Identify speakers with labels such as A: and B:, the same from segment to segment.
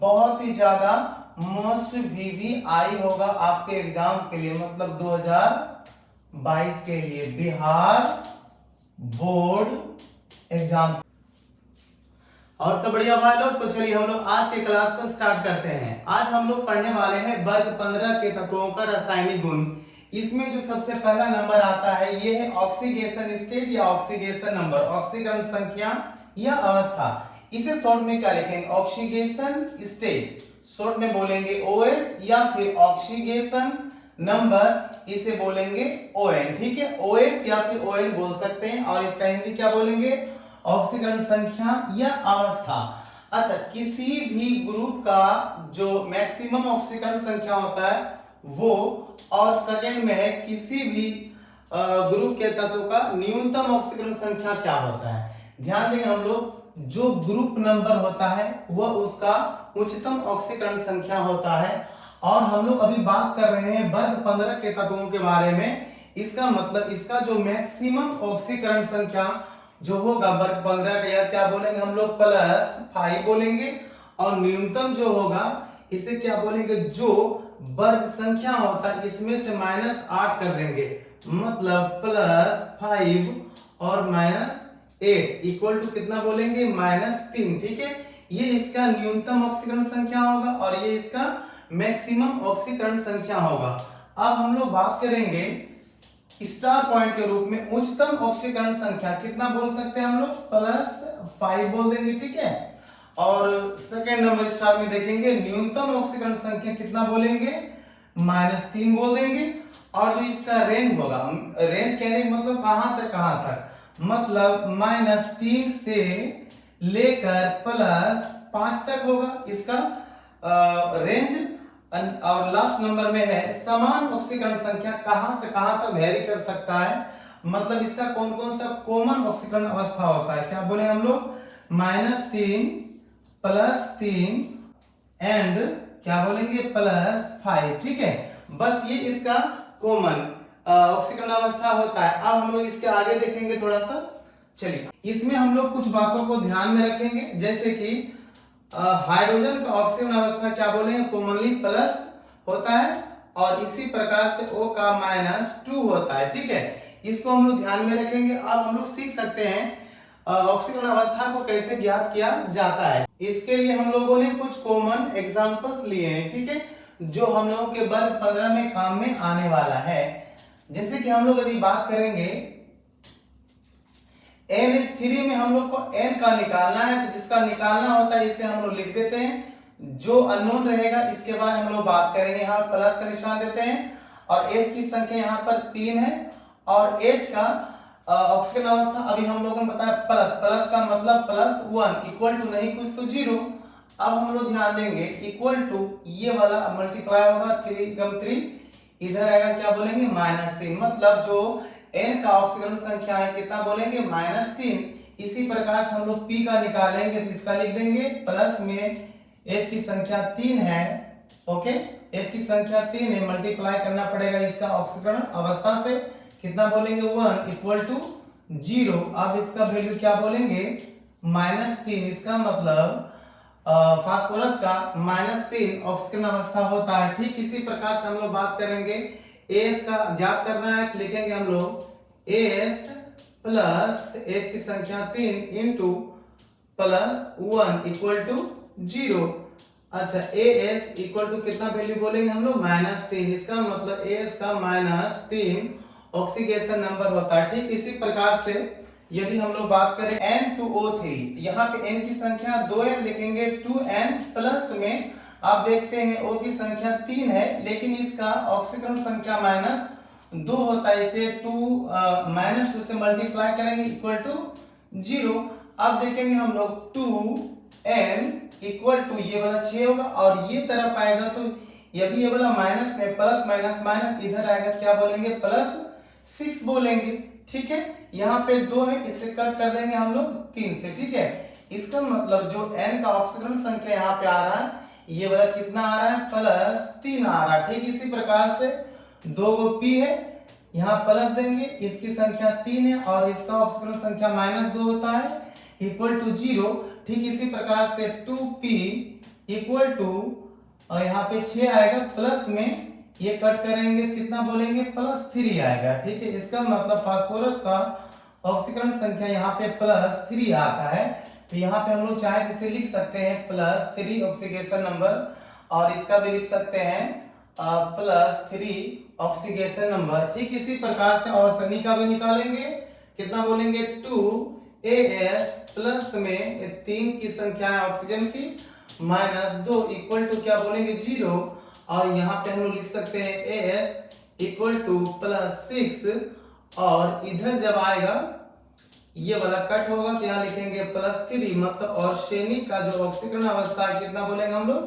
A: बहुत ही ज्यादा most VVI होगा आपके एग्जाम के लिए, मतलब 2022 के लिए बिहार बोर्ड एग्जाम। और सब बढ़िया भाई लोग, तो चलिए हम लोग आज के क्लास को स्टार्ट करते हैं। आज हम लोग पढ़ने वाले हैं वर्ग 15 के तत्वों का रासायनिक गुण। इसमें जो सबसे पहला नंबर आता है ये है ऑक्सीडेशन स्टेट या ऑक्सीडेशन नंबर, ऑक्सीकरण संख्या या अवस्था। इसे शॉर्ट में क्या लिखेंगे? ऑक्सीडेशन स्टेट, शॉर्ट में बोलेंगे OS, या फिर ऑक्सीडेशन नंबर इसे बोलेंगे ON। ठीक है, OS या फिर ON बोल सकते हैं। और इसका हिंदी क्या बोलेंगे? ऑक्सीकरण संख्या या अवस्था। अच्छा, किसी भी ग्रुप का जो मैक्सिमम ऑक्सीकरण संख्या होता है वो, और सेकंड में है किसी भी ग्रुप के तत्व का न्यूनतम ऑक्सीकरण संख्या क्या होता है। ध्यान देंगे हम लोग, जो ग्रुप नंबर होता है वह उसका उच्चतम ऑक्सीकरण संख्या होता है। और हम लोग अभी बात कर रहे हैं वर्ग 15 के तत्वों के बारे में। इसका मतलब इसका जो मैक्सिमम ऑक्सीकरण संख्या जो होगा वर्ग 15 का, या क्या बोलेंगे हम लोग? +5 बोलेंगे। और न्यूनतम जो होगा इसे क्या बोलेंगे? जो वर्ग संख्या होता है इसमें से -8 कर देंगे, मतलब +5 और -8 इक्वल टू कितना बोलेंगे? -3। ठीक है, ये इसका न्यूनतम ऑक्सीकरण संख्या होगा और ये इसका मैक्सिमम ऑक्सीकरण संख्या होगा। अब हम लोग बात करेंगे स्टार पॉइंट के रूप में उच्चतम ऑक्सीकरण संख्या कितना बोल सकते हैं हम लोग? +5 बोल देंगे। ठीक है, और सेकंड नंबर स्टार में देखेंगे न्यूनतम ऑक्सीकरण संख्या कितना बोलेंगे? -3 बोल देंगे। और जो इसका रेंज होगा, रेंज कहने का मतलब कहां से कहां तक, मतलब -3 से लेकर +5 तक होगा इसका रेंज। और लास्ट नंबर में है समान ऑक्सीकरण संख्या कहां से कहां तक वेरी कर सकता है, मतलब इसका कौन कौन सा कॉमन ऑक्सीकरण अवस्था होता है। क्या बोले हम लोग? -3 +3 एंड क्या बोलेंगे? +5। ठीक है, बस ये इसका कॉमन ऑक्सीकरण अवस्था होता है। अब हम लोग इसके आगे देखेंगे थोड़ा सा। चलिए, इसमें हम लोग कुछ बातों को ध्यान में रखेंगे, जैसे कि हाइड्रोजन का ऑक्सीकरण अवस्था क्या बोलेंगे? कॉमनली प्लस होता है, और इसी प्रकार से O का -2 होता है। ठीक है, इसको हम लोग ध्यान में रखेंगे। अब हम लोग सीख सकते हैं ऑक्सीकरण अवस्था को कैसे ज्ञात किया जाता है। इसके लिए हम लोगों ने कुछ कॉमन एग्जांपल्स लिए हैं, ठीक है, जो हम लोगों के वर्ग 15 में काम में आने वाला है। जैसे कि हम लोग यदि बात करेंगे NH3 में हम लोग को N का निकालना है, तो जिसका निकालना होता है इसे हम लोग लिख देते हैं। जो अननोन रहेगा इसके बाद हम लोग बात करेंगे, यहाँ प्लस का निशान देते हैं। और H की संख्या यहाँ पर 3 है, और H का ऑक्सीकरण अवस्था अभी हम लोगों ने बताया प्लस, प्लस का मतलब +1 इक्वल टू नहीं कुछ तो 0। अब हम लोग ध्यान देंगे इक्वल टू ये वाला मल्टीप्लाई होगा 3 × 3, इधर आएगा क्या बोलेंगे? -3, मतलब जो N का ऑक्सीकरण संख्या है कितना बोलेंगे? -3। इसी प्रकार से हम लोग P का निकालेंगे तो इसका लिख देंगे प्लस में H की संख्या 3 है। ओके, H की संख्या 3 है, मल्टीप्लाई करना पड़ेगा इसका ऑक्सीकरण अवस्था से, कितना बोलेंगे? 1 इक्वल टू 0। अब इसका वैल्यू क्या बोलेंगे? -3। इसका मतलब फास्फोरस का -3 ऑक्सीकरण अवस्था होता है। ठीक इसी प्रकार से हम लोग बात करेंगे AS का ज्ञात करना है, तो लिखेंगे हम लोग AS प्लस H की संख्या 3 इंटू +1 इक्वल टू 0। अच्छा, AS इक्वल टू कितना वैल्यू बोलेंगे हम लोग? -3। इसका मतलब AS का -3 ऑक्सीडेशन नंबर होता है। ठीक इसी प्रकार से यदि हम लोग बात करें N2O3, यहाँ पे N की संख्या 2N लिखेंगे, 2N प्लस में आप देखते हैं O की संख्या 3 है, लेकिन इसका ऑक्सीकरण संख्या -2 होता है, इसे -2 से मल्टीप्लाई करेंगे इक्वल टू 0। अब देखेंगे हम लोग 2N इक्वल टू ये वाला 6 होगा, और ये तरफ आएगा तो यदि ये वाला माइनस में प्लस माइनस माइनस इधर आएगा, क्या बोलेंगे? +6 बोलेंगे। ठीक है, यहाँ पे 2 है, इसे कट कर देंगे हम लोग 3 से। ठीक है, इसका मतलब जो N का ऑक्सीकरण संख्या यहाँ पे आ रहा है, ये वाला कितना आ रहा है? +3 आ रहा है। ठीक इसी प्रकार से 2 गो P है, यहाँ प्लस देंगे, इसकी संख्या 3 है और इसका ऑक्सीकरण संख्या -2 होता है, इक्वल टू 0। ठीक इसी प्रकार से 2P इक्वल टू, और यहाँ पे 6 आएगा, प्लस में ये कट करेंगे कितना बोलेंगे, +3 आएगा। ठीक है, इसका मतलब फास्फोरस का ऑक्सीकरण संख्या यहाँ पे +3 आता है। तो यहाँ पे हम लोग चाहे इसे लिख सकते हैं +3 ऑक्सीडेशन नंबर, और इसका भी लिख सकते हैं +3 ऑक्सीडेशन नंबर। ठीक इसी प्रकार से और सनी का भी निकालेंगे, कितना बोलेंगे 2As प्लस में 3 की संख्या है ऑक्सीजन की, -2 इक्वल टू क्या बोलेंगे 0, और यहाँ पे हम लोग लिख सकते हैं As इक्वल टू +6, और इधर जब आएगा ये वाला कट होगा तो यहाँ लिखेंगे +3, मतलब ऑर्सेनिक का जो ऑक्सीकरण अवस्था है कितना बोलेंगे हम लोग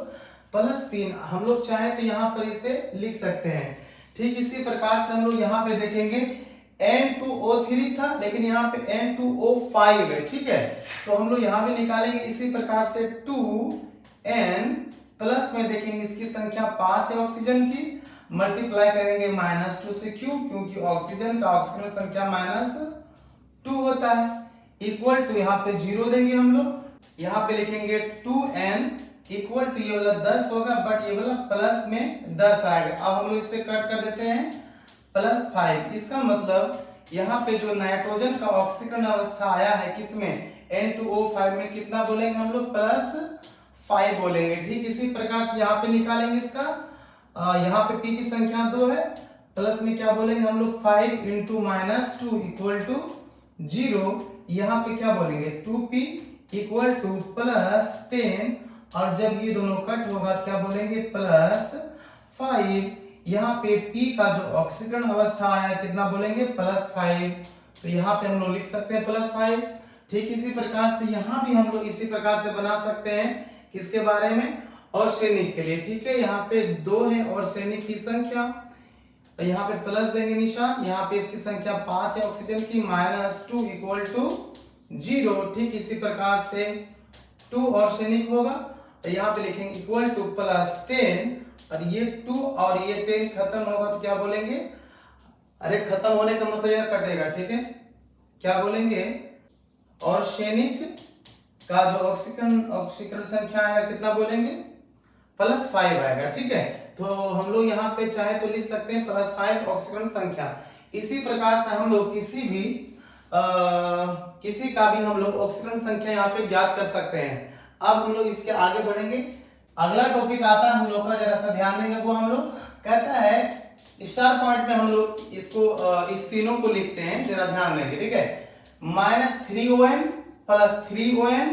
A: +3। हम लोग चाहे तो यहाँ पर इसे लिख सकते हैं। ठीक इसी प्रकार से हम लोग यहाँ पे देखेंगे N2O3 था, लेकिन यहाँ पे N2O5 है। ठीक है, तो हम लोग यहाँ भी निकालेंगे इसी प्रकार से 2N प्लस में देखेंगे इसकी संख्या 5 है ऑक्सीजन की, मल्टीप्लाई करेंगे -2 से, क्यों, क्योंकि ऑक्सीजन का ऑक्सीजन संख्या -2 होता है, इक्वल टू यहाँ पे 0 देंगे हम लोग, यहाँ पे लिखेंगे 2N इक्वल टू ये वाला 10 होगा, बट ये वाला प्लस में 10 आएगा। अब हम लोग इसे कट कर देते हैं +5। इसका मतलब यहाँ पे जो नाइट्रोजन का ऑक्सीकरण अवस्था आया है किसमें, N2O5 में, कितना बोलेंगे हम लोग +5 बोलेंगे। ठीक इसी प्रकार से यहाँ पे निकालेंगे इसका, यहाँ पे P की संख्या 2 है, प्लस में क्या बोलेंगे हम लोग 5 × -2 इक्वल टू 0, यहाँ पे क्या बोलेंगे 2P इक्वल टू +10, और जब ये दोनों कट होगा क्या बोलेंगे +5। यहाँ पे P का जो ऑक्सीकरण अवस्था आया कितना बोलेंगे +5, तो यहाँ पे हम लोग लिख सकते हैं +5। ठीक इसी प्रकार से यहाँ भी हम लोग इसी प्रकार से बना सकते हैं, किसके बारे में, ऑर्सेनिक के लिए। ठीक है, यहाँ पे 2 है ऑर्सेनिक की संख्या, तो यहाँ पे प्लस देंगे निशान, यहाँ पे इसकी संख्या 5 है ऑक्सीजन की, -2 इक्वल टू 0। ठीक इसी प्रकार से 2 ऑर्सेनिक होगा, तो यहाँ पे लिखेंगे इक्वल टू +10, और ये 2 और ये 10 खत्म होगा तो क्या बोलेंगे, अरे खत्म होने का मतलब यह कटेगा। ठीक है, क्या बोलेंगे, ऑर्सेनिक का जो ऑक्सीकरण संख्या है कितना बोलेंगे +5 आएगा। ठीक है, तो हम लोग यहाँ पे चाहे तो लिख सकते हैं +5 ऑक्सीकरण संख्या। इसी प्रकार से हम लोग किसी का भी हम लोग ऑक्सीकरण संख्या यहाँ पे ज्ञात कर सकते हैं। अब हम लोग इसके आगे बढ़ेंगे, अगला टॉपिक आता है हम लोग का, जरा सा ध्यान देंगे, वो हम लोग कहता है स्टार पॉइंट में हम लोग इसको इस तीनों को लिखते हैं, जरा ध्यान देंगे। ठीक है, -3ON +3ON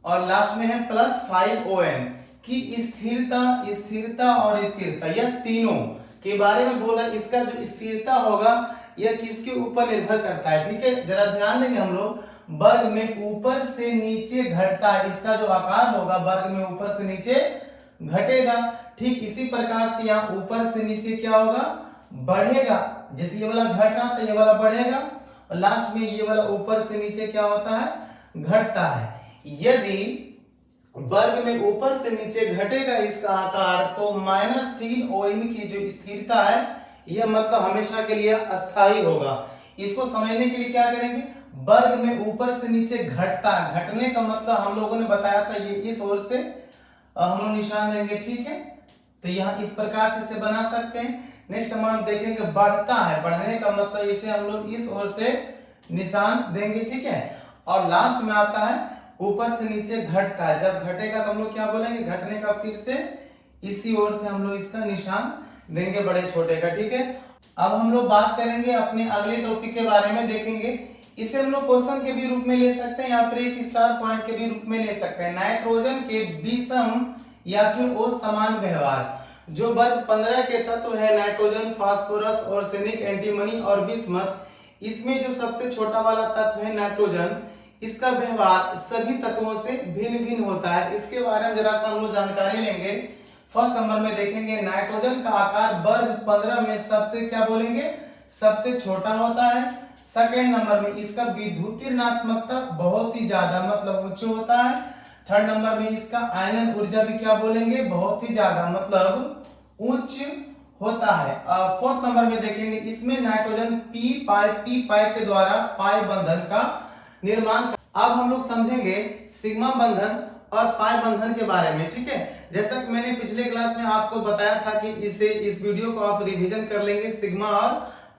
A: और लास्ट में है +5ON की स्थिरता और स्थिरता, यह तीनों के बारे में बोल रहा है। इसका जो स्थिरता होगा यह किसके ऊपर निर्भर करता है। ठीक है, जरा ध्यान देंगे, हम लोग वर्ग में ऊपर से नीचे घटता है, इसका जो आकार होगा वर्ग में ऊपर से नीचे घटेगा। ठीक इसी प्रकार से यहाँ ऊपर से नीचे क्या होगा, बढ़ेगा। जैसे ये वाला घट रहा तो ये वाला बढ़ेगा, और लास्ट में ये वाला ऊपर से नीचे क्या होता है, घटता है। यदि वर्ग में ऊपर से नीचे घटेगा इसका आकार, तो -3ON की जो स्थिरता है यह मतलब हमेशा के लिए अस्थायी होगा। इसको समझने के लिए क्या करेंगे, वर्ग में ऊपर से नीचे घटता, घटने का मतलब हम लोगों ने बताया था, ये इस ओर से हम लोग निशान देंगे। ठीक है, तो यहाँ इस प्रकार से इसे बना सकते हैं। नेक्स्ट हम देखेंगे बढ़ता है, बढ़ने का मतलब इसे हम लोग इस ओर से निशान देंगे। ठीक है, और लास्ट में आता है ऊपर से नीचे घटता है, जब घटेगा तो हम लोग क्या बोलेंगे, घटने का फिर से इसी ओर से हम लोग इसका निशान देंगे बड़े छोटे का। ठीक है, अब हम लोग बात करेंगे अपने अगले टॉपिक के बारे में, देखेंगे इसे हम लोग क्वेश्चन के भी रूप में ले सकते हैं या फिर एक स्टार पॉइंट के भी रूप में ले सकते हैं। नाइट्रोजन के विषम या फिर ओ समान व्यवहार, जो वर्ग 15 के तत्व है नाइट्रोजन, फास्फोरस, ऑर्सेनिक, एंटीमनी और बिस्मथ, इसमें जो सबसे छोटा वाला तत्व है नाइट्रोजन, इसका व्यवहार सभी तत्वों से भिन्न भिन्न होता है। इसके बारे में जरा सा हम लोग जानकारी लेंगे। फर्स्ट नंबर में देखेंगे नाइट्रोजन का आकार वर्ग 15 में सबसे क्या बोलेंगे, सबसे छोटा होता है। सेकेंड नंबर में इसका विद्युत ऋणात्मकता बहुत ही ज्यादा मतलब उच्च होता है। थर्ड नंबर में इसका आयनन ऊर्जा भी क्या बोलेंगे, बहुत ही ज्यादा मतलब उच्च होता है। फोर्थ नंबर में देखेंगे इसमें नाइट्रोजन पी पाइप के द्वारा पाई बंधन का निर्माण। अब हम लोग समझेंगे सिग्मा बंधन और पाई बंधन के बारे में। ठीक है, जैसा कि मैंने पिछले क्लास में आपको बताया था कि इस वीडियो को आप रिवीजन कर लेंगे सिग्मा और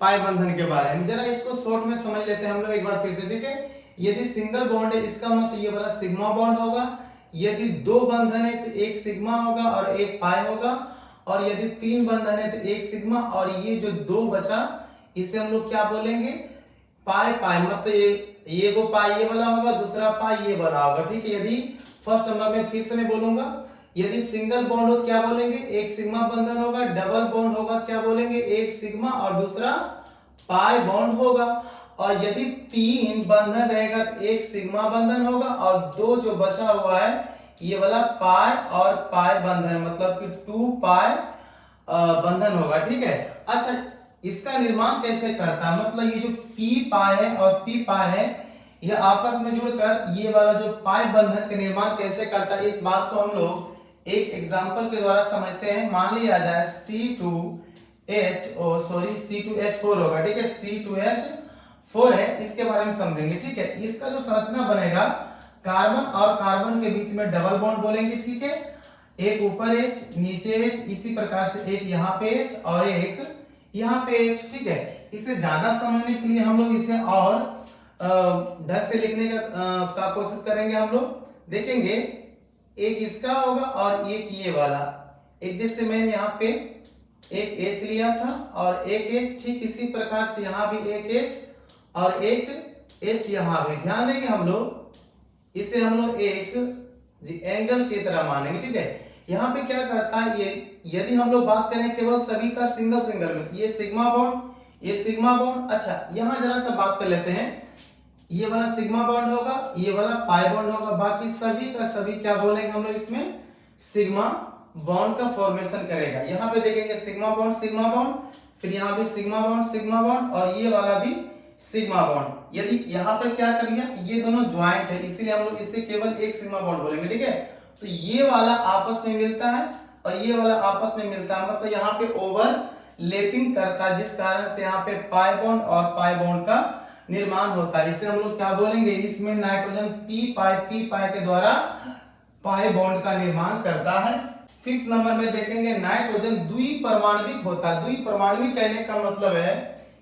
A: पाई बंधन के बारे में। जरा इसको शॉर्ट में समझ लेते हैं हम लोग एक बार फिर से, ठीक है। यदि सिंगल बॉन्ड है इसका मतलब ये वाला सिग्मा बॉन्ड होगा, यदि दो बंधन है तो एक सिग्मा होगा और एक पाई होगा, और यदि तीन बंधन है तो एक सिग्मा, और ये जो दो बचा इसे हम लोग क्या बोलेंगे, पाई पाई, मतलब ये वो पाई ये वाला होगा, दूसरा पाई ये वाला होगा, ठीक है। यदि फर्स्ट नंबर में फिर से मैं बोलूंगा, यदि सिंगल बॉन्ड हो क्या बोलेंगे, एक सिग्मा बंधन होगा, डबल बॉन्ड होगा क्या बोलेंगे, एक सिग्मा और दूसरा पाई बॉन्ड होगा, और यदि तीन बंधन रहेगा तो एक सिग्मा बंधन होगा, और दो जो बचा हुआ है ये वाला पाई और पाई बंधन, मतलब कि 2 पाई बंधन होगा, ठीक है। अच्छा, इसका निर्माण कैसे करता है, मतलब ये जो पी पाई है और पी पाई है ये आपस में जुड़कर ये वाला जो पाई बंधन का निर्माण कैसे करता है, इस बात को हम लोग एक एग्जांपल के द्वारा समझते हैं। मान लिया जाए C2H4 होगा, ठीक है, C2H4 है, इसके बारे में समझेंगे, ठीक है। इसका जो संरचना बनेगा, कार्बन और कार्बन के बीच में डबल बॉन्ड बोलेंगे, ठीक है, एक ऊपर H नीचे H, इसी प्रकार से एक यहाँ पे H और एक यहाँ पे H, ठीक है। इसे ज्यादा समझने के लिए हम लोग इसे और ढंग से लिखने का कोशिश करेंगे। हम लोग देखेंगे एक इसका होगा और एक ये वाला, एक जैसे मैंने यहाँ पे एक H लिया था और एक H, ठीक इसी प्रकार से यहाँ भी एक H और एक H यहाँ भी। ध्यान देंगे हम लोग इसे हम लोग एक एंगल की तरह मानेंगे, ठीक है। यहाँ पे क्या करता है ये, यदि हम लोग बात करें केवल सभी का सिंगल सिंगल में, ये सिग्मा बॉन्ड, ये सिग्मा बॉन्ड। अच्छा, यहाँ जरा सा बात कर लेते हैं, ये वाला सिग्मा बॉन्ड होगा, ये वाला पाई बॉन्ड होगा, बाकी सभी का सभी क्या बोलेंगे हम लोग इसमें, सिग्मा बॉन्ड का फॉर्मेशन करेगा। यहाँ पे देखेंगे सिग्मा बॉन्ड, फिर यहाँ भी सिग्मा बॉन्ड और ये वाला भी सिग्मा बॉन्ड। यदि यहाँ पर क्या कर लिया, ये दोनों ज्वाइंट है, इसीलिए हम लोग इसे केवल एक सिग्मा बॉन्ड बोलेंगे, ठीक है। तो ये वाला आपस में मिलता है और ये वाला आपस में मिलता है, मतलब यहाँ पे ओवरलैपिंग करता है, जिस कारण से यहाँ पे पाई बॉन्ड और पाई बॉन्ड का निर्माण होता है। इसे हम लोग क्या बोलेंगे, इसमें नाइट्रोजन पी पाई के द्वारा पाई बॉन्ड का निर्माण करता है। फिफ्थ नंबर में देखेंगे नाइट्रोजन द्विपरमाणविक होता है। द्विपरमाणविक कहने का मतलब है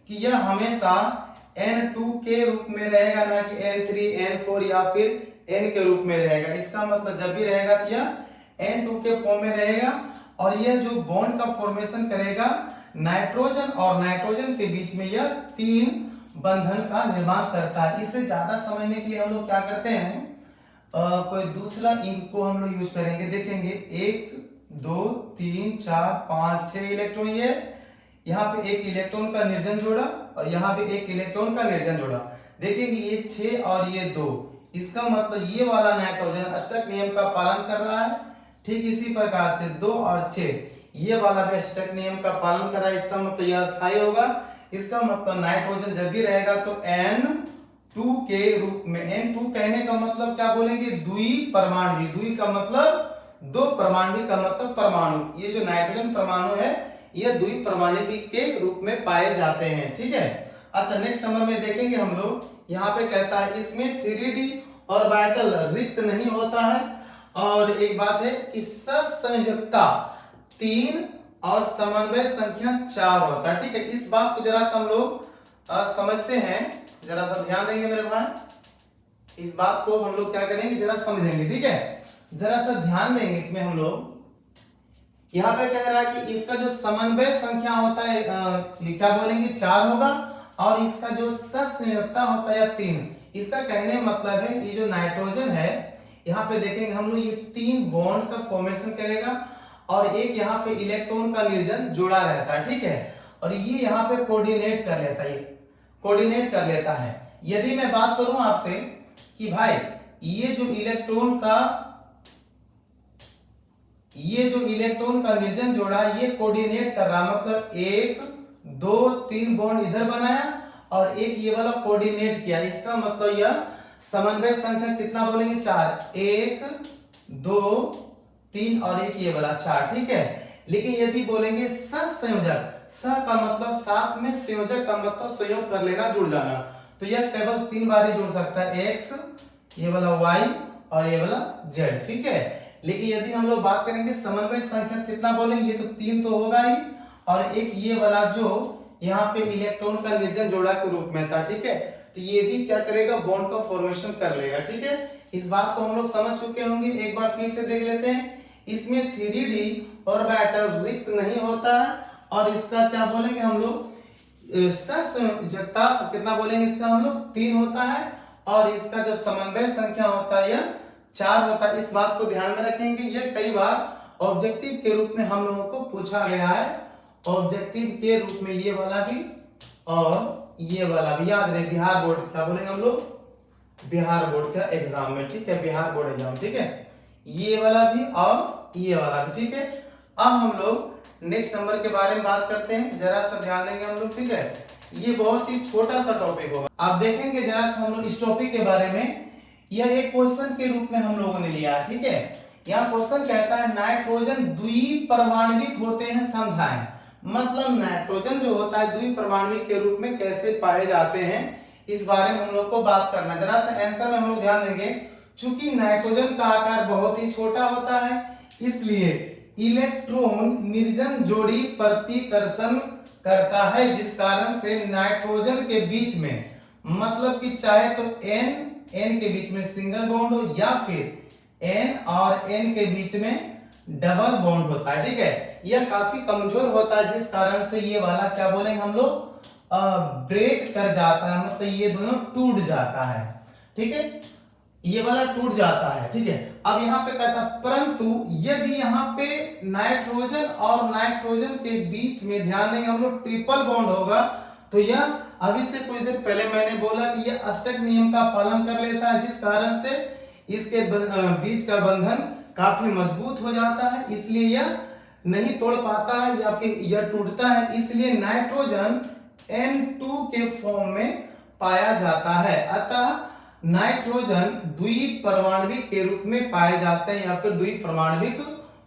A: कि यह हमेशा N2 के रूप में रहेगा, ना कि N3 N4 या फिर N के रूप में रहेगा। इसका मतलब जब भी रहेगा तो यह N2 के फॉर्म में रहेगा, और यह जो बॉन्ड का फॉर्मेशन करेगा नाइट्रोजन और नाइट्रोजन के बीच में, यह तीन बंधन का निर्माण करता है। इसे ज्यादा समझने के लिए हम लोग क्या करते हैं, कोई दूसरा इंक को हम लोग यूज करेंगे। देखेंगे 1 2 3 4 5 6 इलेक्ट्रॉन, ये यहाँ पे एक इलेक्ट्रॉन का निर्जन जोड़ा और यहाँ पे एक इलेक्ट्रॉन का निर्जन जोड़ा। देखेंगे ये 6 और ये 2, इसका मतलब ये वाला नाइट्रोजन अष्टक नियम का पालन कर रहा है। ठीक इसी प्रकार से 2 और 6 ये वाला भी अष्टक नियम का पालन कर रहा है, इसका मतलब यह स्थायी होगा। इसका मतलब नाइट्रोजन जब भी रहेगा तो N2 के रूप में। N2 कहने का मतलब क्या बोलेंगे, द्विपरमाणु। द्वि का मतलब दो, परमाणु का मतलब परमाणु। ये जो नाइट्रोजन परमाणु है ये द्विपरमाणविक के रूप में पाए जाते हैं, ठीक है। अच्छा, नेक्स्ट नंबर में देखेंगे हम लोग, यहाँ पे कहता है इसमें 3D ऑर्बिटल रिक्त नहीं होता है, और एक बात है कि सहसंयोजकता 3 और समन्वय संख्या 4 होता है, ठीक है। इस बात को जरा सा हम लोग समझते हैं, जरा सा ध्यान देंगे मेरे भाई, इस बात को हम लोग क्या करेंगे, जरा समझेंगे, ठीक है। जरा सा ध्यान देंगे इसमें हम लोग। यहाँ पे कह रहा है कि इसका जो समन्वय संख्या होता है ये क्या बोलेंगे 4 होगा, और इसका जो सहसंयोजकता होता है 3। इसका कहने मतलब है ये जो नाइट्रोजन है, यहाँ पे देखेंगे हम लोग, ये 3 बॉन्ड का फॉर्मेशन करेगा और एक यहाँ पे इलेक्ट्रॉन का निर्जन जुड़ा रहता है, ठीक है। और ये यहाँ पे कोऑर्डिनेट कर लेता है, कोऑर्डिनेट कर लेता है। यदि मैं बात करूं आपसे कि भाई ये जो इलेक्ट्रॉन का निर्जन जोड़ा ये कोऑर्डिनेट कर रहा, मतलब 1 2 3 बॉन्ड इधर बनाया और एक ये वाला कोऑर्डिनेट किया, इसका मतलब यह समन्वय संख्या कितना बोलेंगे 4, 1 2 3 और एक ये वाला 4, ठीक है। लेकिन यदि बोलेंगे सहसंयोजक, सह का मतलब साथ में, संयोजक का मतलब संयोग कर लेना, जुड़ जाना, तो यह केवल 3 बार ही जुड़ सकता है, x ये वाला y और ये वाला z, ठीक है। लेकिन यदि हम लोग बात करेंगे समन्वय संख्या कितना बोलेंगे, ये तो 3 तो होगा ही, और एक ये वाला जो यहाँ पे इलेक्ट्रॉन का निर्जन जोड़ा के रूप में था, ठीक है, तो ये भी क्या करेगा, बॉन्ड का फॉर्मेशन कर लेगा, ठीक है। इस बात को हम लोग समझ चुके होंगे, एक बार फिर से देख लेते हैं। इसमें 3D ऑर्बिटल रिक्त नहीं होता है, और इसका क्या बोलेंगे हम लोग, संयोजकता कितना बोलेंगे इसका हम लोग, 3 होता है, और इसका जो समन्वय संख्या होता है यह 4 होता है। इस बात को ध्यान में रखेंगे, यह कई बार ऑब्जेक्टिव के रूप में हम लोगों को पूछा गया है, ऑब्जेक्टिव के रूप में ये वाला भी और ये वाला भी, याद रहे बिहार बोर्ड क्या बोलेंगे हम लोग, बिहार बोर्ड का एग्जाम में, ठीक है, बिहार बोर्ड एग्जाम, ठीक है, ये वाला भी और ये वाला भी, ठीक है। अब हम लोग नेक्स्ट नंबर के बारे में बात करते हैं, जरा सा ध्यान देंगे हम लोग, ठीक है। ये बहुत ही छोटा सा टॉपिक होगा, आप देखेंगे जरा सा हम लोग इस टॉपिक के बारे में, यह एक क्वेश्चन के रूप में हम लोगों ने लिया, ठीक है। यहाँ क्वेश्चन कहता है नाइट्रोजन द्विपरमाणविक होते हैं, समझाएं। मतलब नाइट्रोजन जो होता है द्विपरमाणविक के रूप में कैसे पाए जाते हैं, इस बारे में हम लोग को बात करना है। जरा सा आंसर में हम लोग ध्यान देंगे, चूंकि नाइट्रोजन का आकार बहुत ही छोटा होता है, इसलिए इलेक्ट्रॉन निर्जन जोड़ी प्रतिकर्षण करता है, जिस कारण से नाइट्रोजन के बीच में, मतलब कि चाहे तो N के बीच में सिंगल बॉन्ड हो, या फिर N और N के बीच में डबल बॉन्ड होता है, ठीक है। यह काफी कमजोर होता है, जिस कारण से ये वाला क्या बोलेंगे हम लोग, ब्रेक कर जाता है, मतलब ये दोनों टूट जाता है, ठीक है, ये वाला टूट जाता है, ठीक है। अब यहाँ पे कहता है परंतु यदि यहाँ पे नाइट्रोजन और नाइट्रोजन के बीच में ध्यान देंगे हम लोग ट्रिपल बॉन्ड होगा, तो यह अभी से कुछ देर पहले मैंने बोला कि यह अष्टक नियम का पालन कर लेता है, जिस कारण से इसके बीच का बंधन काफी मजबूत हो जाता है, इसलिए यह नहीं तोड़ पाता है या फिर यह टूटता है, इसलिए नाइट्रोजन N2 के फॉर्म में पाया जाता है। अतः नाइट्रोजन द्विपरमाणविक के रूप में पाए जाते हैं या फिर द्विपरमाणविक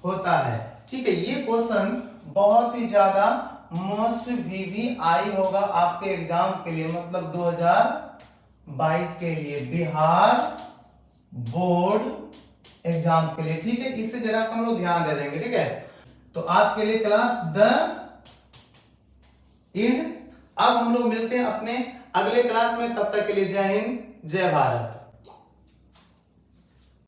A: होता है, ठीक है। ये क्वेश्चन बहुत ही ज्यादा मोस्ट VVI होगा आपके एग्जाम के लिए, मतलब 2022 के लिए, बिहार बोर्ड एग्जाम के लिए, ठीक है। इससे जरा सा हम लोग ध्यान दे देंगे, ठीक है। तो आज के लिए क्लास द एंड। अब हम लोग मिलते हैं अपने अगले क्लास में, तब तक के लिए जय हिंद जय भारत।